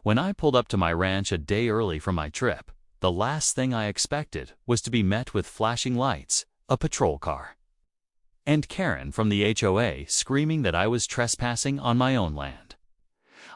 When I pulled up to my ranch a day early from my trip, the last thing I expected was to be met with flashing lights, a patrol car, and Karen from the HOA screaming that I was trespassing on my own land.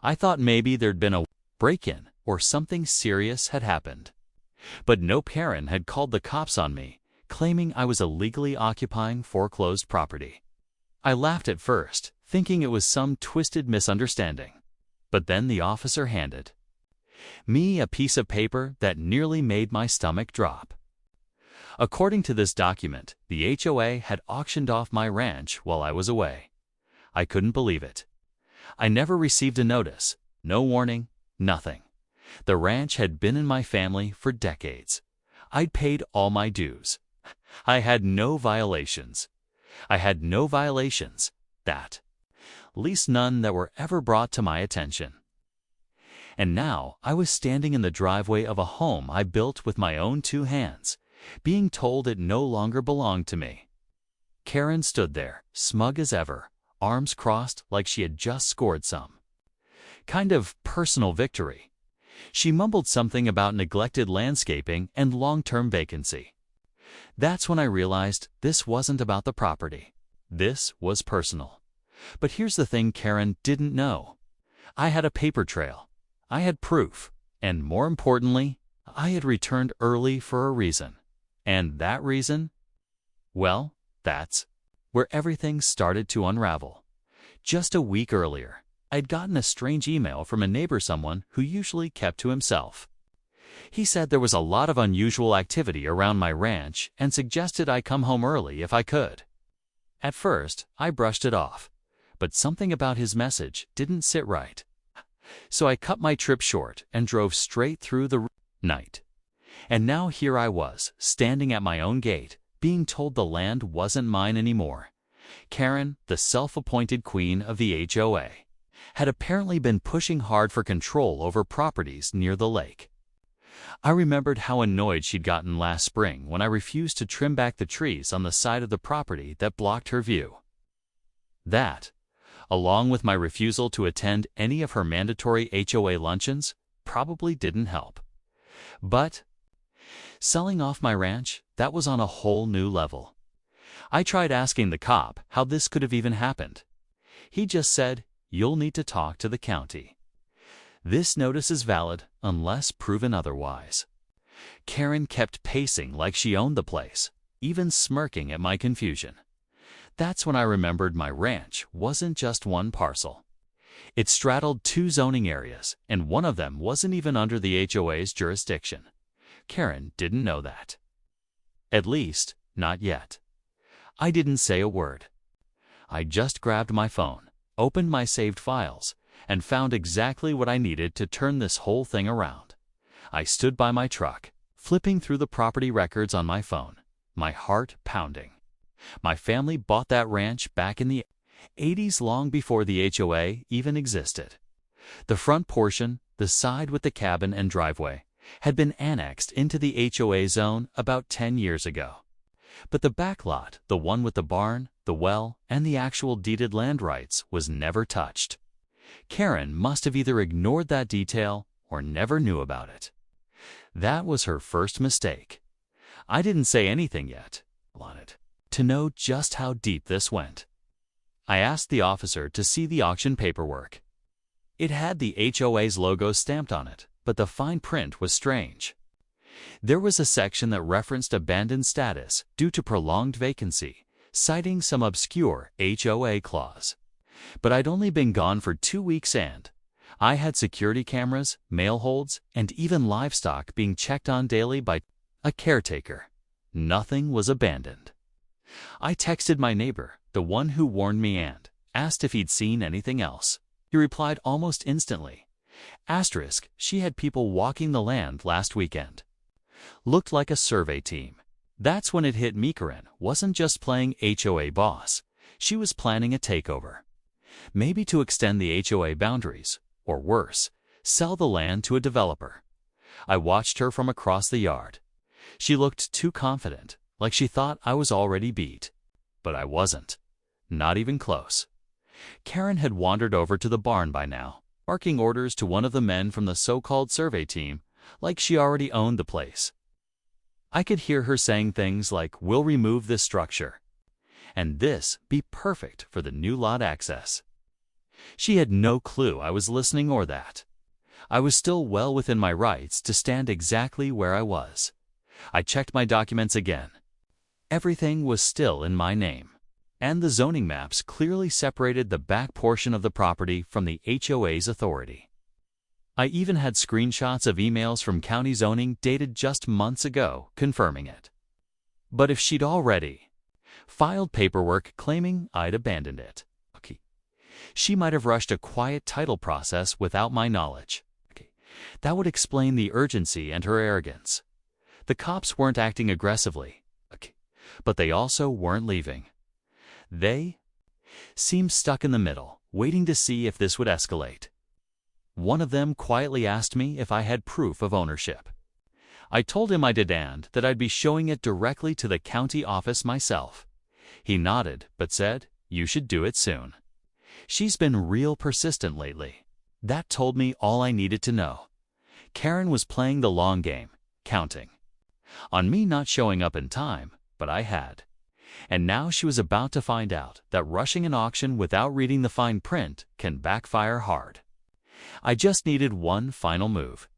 I thought maybe there'd been a break-in or something serious had happened. But no, Karen had called the cops on me, claiming I was illegally occupying foreclosed property. I laughed at first, thinking it was some twisted misunderstanding. But then the officer handed me a piece of paper that nearly made my stomach drop. According to this document, the HOA had auctioned off my ranch while I was away. I couldn't believe it. I never received a notice, no warning, nothing. The ranch had been in my family for decades. I'd paid all my dues. I had no violations. That. Least none that were ever brought to my attention. And now I was standing in the driveway of a home I built with my own two hands, being told it no longer belonged to me. Karen stood there, smug as ever, arms crossed like she had just scored some kind of personal victory. She mumbled something about neglected landscaping and long-term vacancy. That's when I realized this wasn't about the property. This was personal. But here's the thing Karen didn't know. I had a paper trail. I had proof. And more importantly, I had returned early for a reason. And that reason? Well, that's where everything started to unravel. Just a week earlier, I'd gotten a strange email from a neighbor, someone who usually kept to himself. He said there was a lot of unusual activity around my ranch and suggested I come home early if I could. At first, I brushed it off, but something about his message didn't sit right. So I cut my trip short and drove straight through the night. And now here I was, standing at my own gate, being told the land wasn't mine anymore. Karen, the self-appointed queen of the HOA, had apparently been pushing hard for control over properties near the lake. I remembered how annoyed she'd gotten last spring when I refused to trim back the trees on the side of the property that blocked her view. That, along with my refusal to attend any of her mandatory HOA luncheons, probably didn't help. But selling off my ranch, that was on a whole new level. I tried asking the cop how this could have even happened. He just said, "You'll need to talk to the county. This notice is valid unless proven otherwise." Karen kept pacing like she owned the place, even smirking at my confusion. That's when I remembered my ranch wasn't just one parcel. It straddled two zoning areas, and one of them wasn't even under the HOA's jurisdiction. Karen didn't know that. At least, not yet. I didn't say a word. I just grabbed my phone, opened my saved files, and found exactly what I needed to turn this whole thing around. I stood by my truck, flipping through the property records on my phone, my heart pounding. My family bought that ranch back in the 80s, long before the HOA even existed. The front portion, the side with the cabin and driveway, had been annexed into the HOA zone about 10 years ago. But the back lot, the one with the barn, the well, and the actual deeded land rights, was never touched. Karen must have either ignored that detail or never knew about it. That was her first mistake. I didn't say anything yet. Wanted to know just how deep this went. I asked the officer to see the auction paperwork. It had the HOA's logo stamped on it, but the fine print was strange. There was a section that referenced abandoned status due to prolonged vacancy, citing some obscure HOA clause. But I'd only been gone for 2 weeks and I had security cameras, mail holds, and even livestock being checked on daily by a caretaker. Nothing was abandoned. I texted my neighbor, the one who warned me, and asked if he'd seen anything else. He replied almost instantly. Asterisk, she had people walking the land last weekend. Looked like a survey team. That's when it hit me. Karen wasn't just playing HOA boss. She was planning a takeover. Maybe to extend the HOA boundaries, or worse, sell the land to a developer. I watched her from across the yard. She looked too confident, like she thought I was already beat. But I wasn't. Not even close. Karen had wandered over to the barn by now, barking orders to one of the men from the so-called survey team, like she already owned the place. I could hear her saying things like, "We'll remove this structure," and "This be perfect for the new lot access." She had no clue I was listening or that I was still well within my rights to stand exactly where I was. I checked my documents again. Everything was still in my name, and the zoning maps clearly separated the back portion of the property from the HOA's authority. I even had screenshots of emails from county zoning dated just months ago confirming it. But if she'd already filed paperwork claiming I'd abandoned it, she might have rushed a quiet title process without my knowledge. That would explain the urgency and her arrogance. The cops weren't acting aggressively, but they also weren't leaving. They seemed stuck in the middle, waiting to see if this would escalate. One of them quietly asked me if I had proof of ownership. I told him I did and that I'd be showing it directly to the county office myself. He nodded, but said, "You should do it soon." She's been real persistent lately. That told me all I needed to know. Karen was playing the long game, counting on me not showing up in time, but I had. And now she was about to find out that rushing an auction without reading the fine print can backfire hard. I just needed one final move.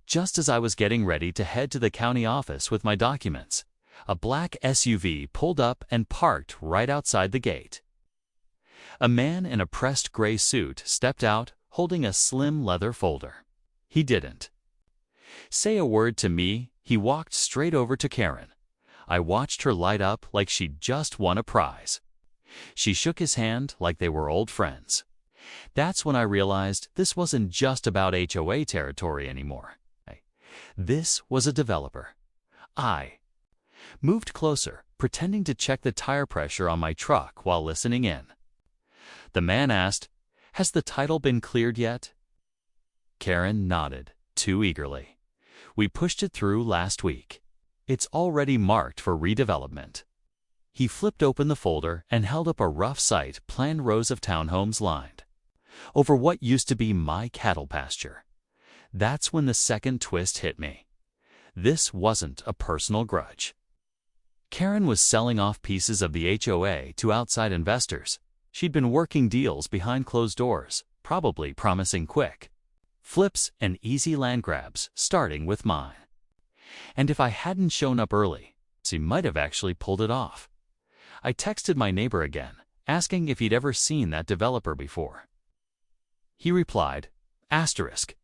Just as I was getting ready to head to the county office with my documents, a black SUV pulled up and parked right outside the gate. A man in a pressed gray suit stepped out, holding a slim leather folder. He didn't say a word to me. He walked straight over to Karen. I watched her light up like she'd just won a prize. She shook his hand like they were old friends. That's when I realized this wasn't just about HOA territory anymore. This was a developer. I moved closer, pretending to check the tire pressure on my truck while listening in. The man asked, "Has the title been cleared yet?" Karen nodded, too eagerly. "We pushed it through last week. It's already marked for redevelopment." He flipped open the folder and held up a rough site, planned rows of townhomes lined over what used to be my cattle pasture. That's when the second twist hit me. This wasn't a personal grudge. Karen was selling off pieces of the HOA to outside investors. She'd been working deals behind closed doors, probably promising quick flips and easy land grabs, starting with mine. And if I hadn't shown up early, she might have actually pulled it off. I texted my neighbor again, asking if he'd ever seen that developer before. He replied, "Asterisk.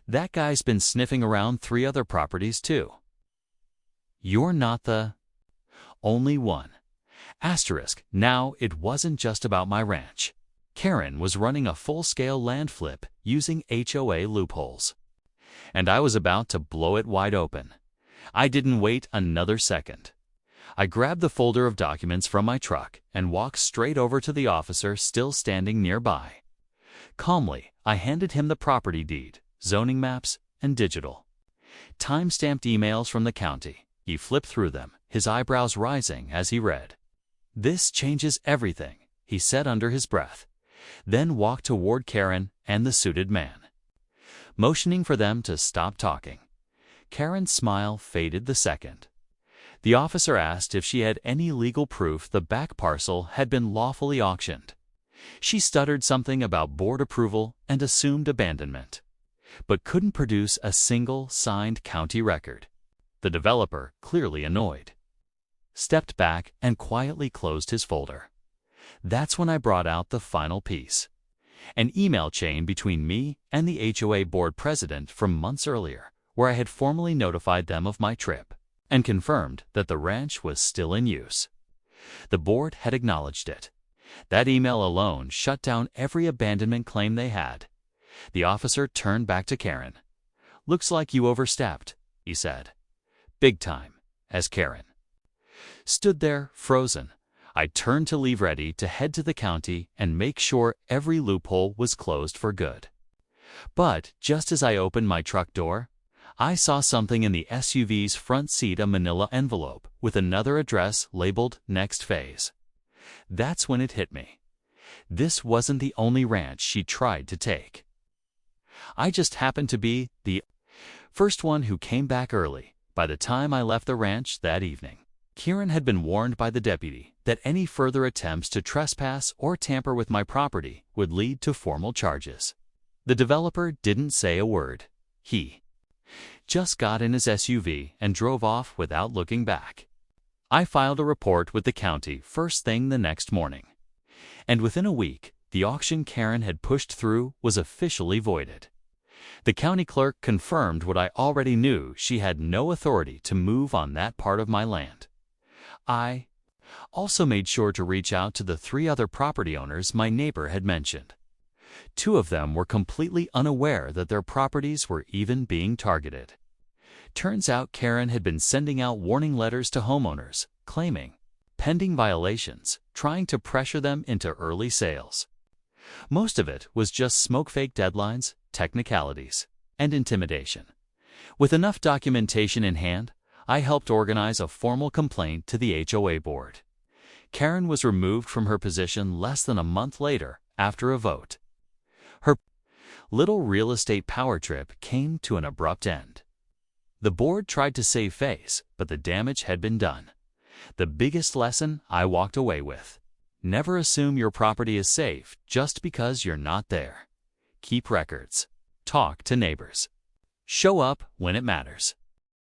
That guy's been sniffing around 3 other properties too. You're not the only one." Asterisk. Now, it wasn't just about my ranch. Karen was running a full-scale land flip using HOA loopholes. And I was about to blow it wide open. I didn't wait another second. I grabbed the folder of documents from my truck and walked straight over to the officer still standing nearby. Calmly, I handed him the property deed, zoning maps, and digital time-stamped emails from the county. He flipped through them, his eyebrows rising as he read. "This changes everything," he said under his breath, then walked toward Karen and the suited man, motioning for them to stop talking. Karen's smile faded the second. The officer asked if she had any legal proof the back parcel had been lawfully auctioned. She stuttered something about board approval and assumed abandonment, but couldn't produce a single signed county record. The developer, clearly annoyed, stepped back and quietly closed his folder. That's when I brought out the final piece. An email chain between me and the HOA board president from months earlier, where I had formally notified them of my trip and confirmed that the ranch was still in use. The board had acknowledged it. That email alone shut down every abandonment claim they had. The officer turned back to Karen. "Looks like you overstepped," he said. "Big time," as Karen stood there, frozen. I turned to leave, ready to head to the county and make sure every loophole was closed for good. But just as I opened my truck door, I saw something in the SUV's front seat, a manila envelope with another address labeled "Next Phase." That's when it hit me. This wasn't the only ranch she tried to take. I just happened to be the first one who came back early by the time I left the ranch that evening. Karen had been warned by the deputy that any further attempts to trespass or tamper with my property would lead to formal charges. The developer didn't say a word. He just got in his SUV and drove off without looking back. I filed a report with the county first thing the next morning. And within a week, the auction Karen had pushed through was officially voided. The county clerk confirmed what I already knew: she had no authority to move on that part of my land. I also made sure to reach out to the 3 other property owners my neighbor had mentioned. 2 of them were completely unaware that their properties were even being targeted. Turns out Karen had been sending out warning letters to homeowners, claiming pending violations, trying to pressure them into early sales. Most of it was just smoke-fake deadlines, technicalities, and intimidation. With enough documentation in hand, I helped organize a formal complaint to the HOA board. Karen was removed from her position less than a month later after a vote. Her little real estate power trip came to an abrupt end. The board tried to save face, but the damage had been done. The biggest lesson I walked away with: never assume your property is safe just because you're not there. Keep records. Talk to neighbors. Show up when it matters.